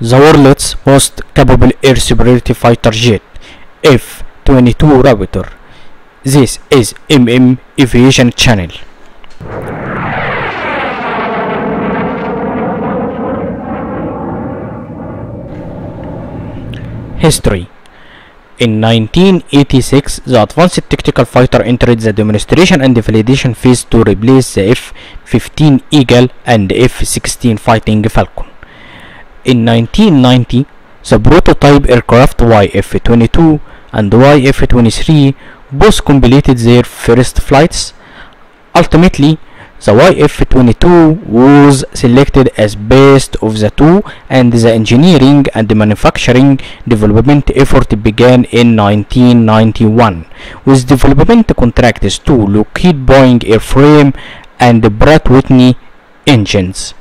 the world's most capable air superiority fighter jet, F-22 Raptor. This is Aviation Channel. History. In 1986, the Advanced Tactical Fighter entered the demonstration and validation phase to replace the F-15 Eagle and F-16 Fighting Falcon. In 1990, the prototype aircraft YF-22 and YF-23 both completed their first flights. Ultimately, the YF-22 was selected as best of the two, and the engineering and manufacturing development effort began in 1991 with development contracts to Lockheed Boeing airframe and Pratt Whitney engines.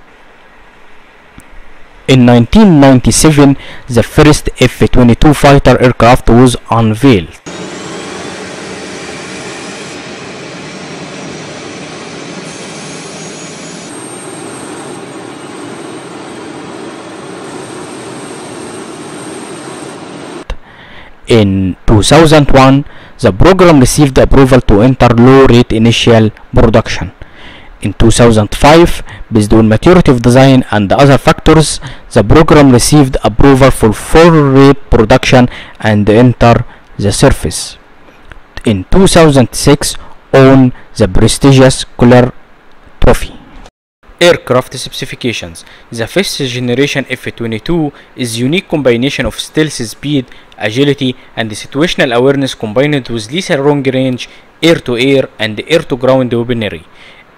In 1997, the first F-22 fighter aircraft was unveiled. In 2001, the program received approval to enter low-rate initial production. In 2005, based on maturity of design and other factors, the program received approval for full-rate production and enter the service. In 2006, won the prestigious Collar Trophy. Aircraft specifications. The fifth generation F-22 is a unique combination of stealth speed, agility, and situational awareness combined with lethal long-range air-to-air and air-to-ground weaponry.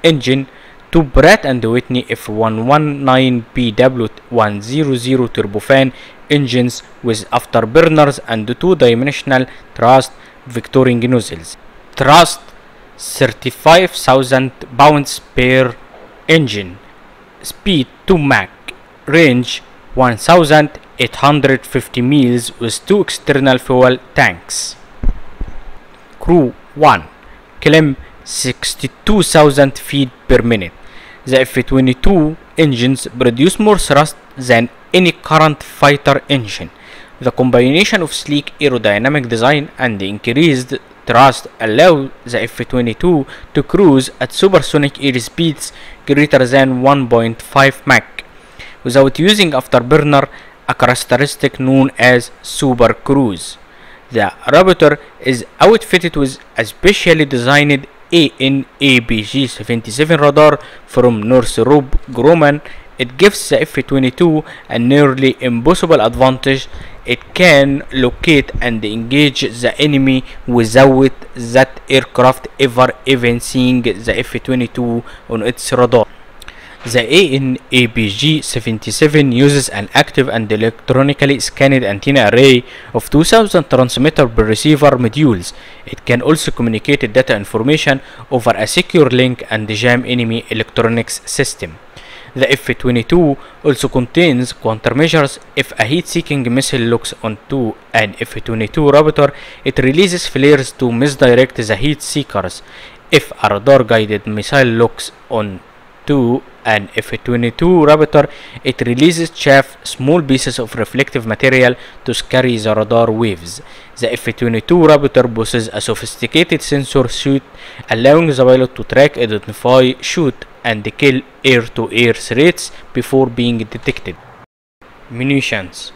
Engine: two Pratt & Whitney F119 PW100 turbofan engines with afterburners and two-dimensional thrust vectoring nozzles. Thrust: 35,000 pounds per engine. Speed 2 Mach. Range 1,850 miles with two external fuel tanks. Crew 1. Climb 62,000 feet per minute. The F-22 engines produce more thrust than any current fighter engine. The combination of sleek aerodynamic design and increased thrust allow the F-22 to cruise at supersonic air speeds greater than 1.5 Mach without using afterburner, a characteristic known as super cruise. The Raptor is outfitted with a specially designed AIM-77 radar from Northrop Grumman. It gives the F-22 a nearly impossible advantage. It can locate and engage the enemy without that aircraft ever even seeing the F-22 on its radar. The AIM-77 uses an active and electronically scanned antenna array of 2000 transmitter per receiver modules. It can also communicate data information over a secure link and jam enemy electronics system. The F-22 also contains countermeasures. If a heat-seeking missile locks onto an F-22 Raptor, it releases flares to misdirect the heat seekers. If a radar-guided missile locks onto an F-22 Raptor, it releases chaff, small pieces of reflective material, to scurry the radar waves. The F-22 Raptor possesses a sophisticated sensor suite, allowing the pilot to track, identify, shoot, and kill air-to-air threats before being detected. Munitions.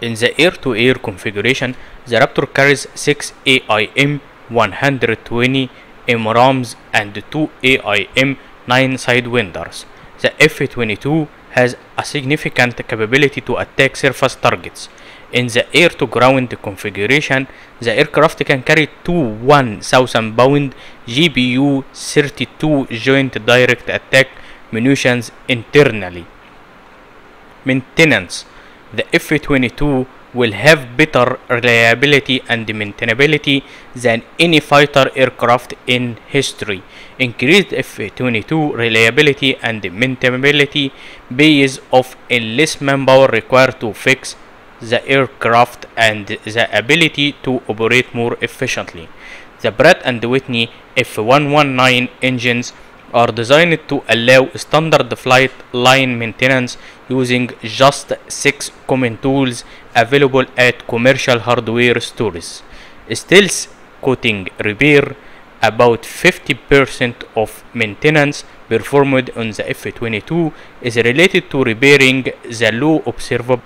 In the air-to-air configuration, the Raptor carries 6 AIM-120 AMRAAMs and 2 AIM-9 Sidewinders. The F-22 has a significant capability to attack surface targets. In the air-to-ground configuration, the aircraft can carry two 1,000-pound GBU-32 Joint Direct Attack munitions internally. Maintenance. The F-22 will have better reliability and maintainability than any fighter aircraft in history. Increased F-22 reliability and maintainability pays off in less manpower required to fix the aircraft and the ability to operate more efficiently. The Pratt & Whitney F119 engines are designed to allow standard flight line maintenance using just 6 common tools available at commercial hardware stores. Stealth coating repair. About 50% of maintenance performed on the F-22 is related to repairing the low observable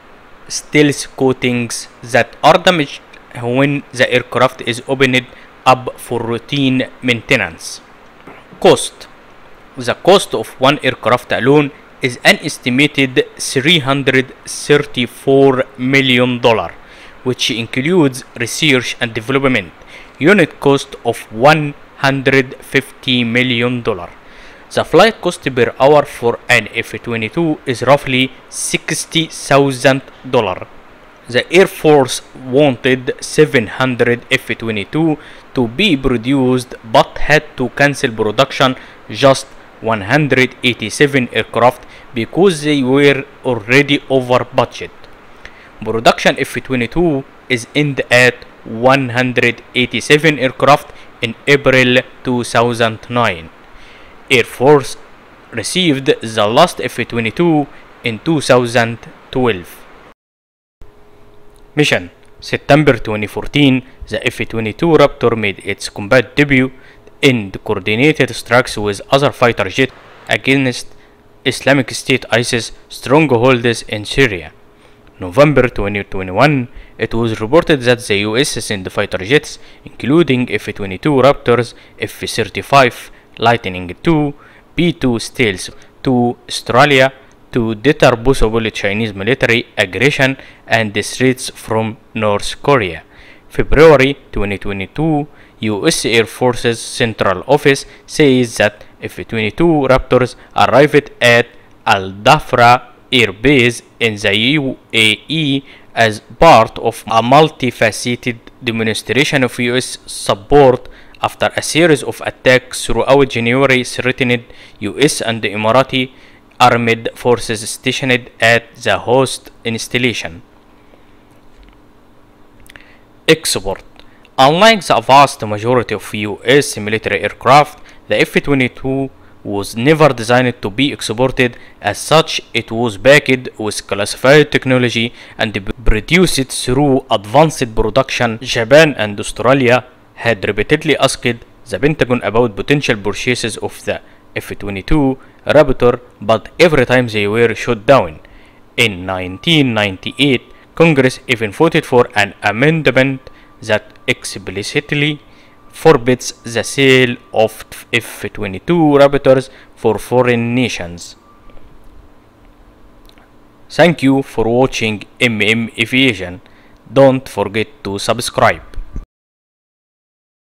stealth coatings that are damaged when the aircraft is opened up for routine maintenance. Cost. The cost of one aircraft alone is an estimated $334 million, which includes research and development. Unit cost of $150 million. The flight cost per hour for an F-22 is roughly $60,000. The Air Force wanted 700 F-22 to be produced but had to cancel production just 187 aircraft because they were already over budget. Production F-22 is ended at 187 aircraft in April 2009. Air Force received the last F-22 in 2012. Mission. September 2014, the F-22 Raptor made its combat debut in the coordinated strikes with other fighter jets against Islamic State ISIS strongholds in Syria. November 2021, it was reported that the US sent fighter jets, including F-22 Raptors, F-35 Lightning II, B-2 Stealth to Australia to deter possible Chinese military aggression and threats from North Korea. February 2022, US Air Force's Central Office says that F-22 Raptors arrived at Al Dhafra Air Base in the UAE as part of a multifaceted demonstration of US support after a series of attacks throughout January threatened US and Emirati armed forces stationed at the host installation. Export. Unlike the vast majority of US military aircraft, the F-22 was never designed to be exported. As such, it was backed with classified technology and produced through advanced production. Japan and Australia had repeatedly asked the Pentagon about potential purchases of the F-22 Raptor, but every time they were shot down. In 1998, Congress even voted for an amendment that explicitly forbids the sale of F-22 Raptors for foreign nations. Thank you for watching MM Aviation. Don't forget to subscribe.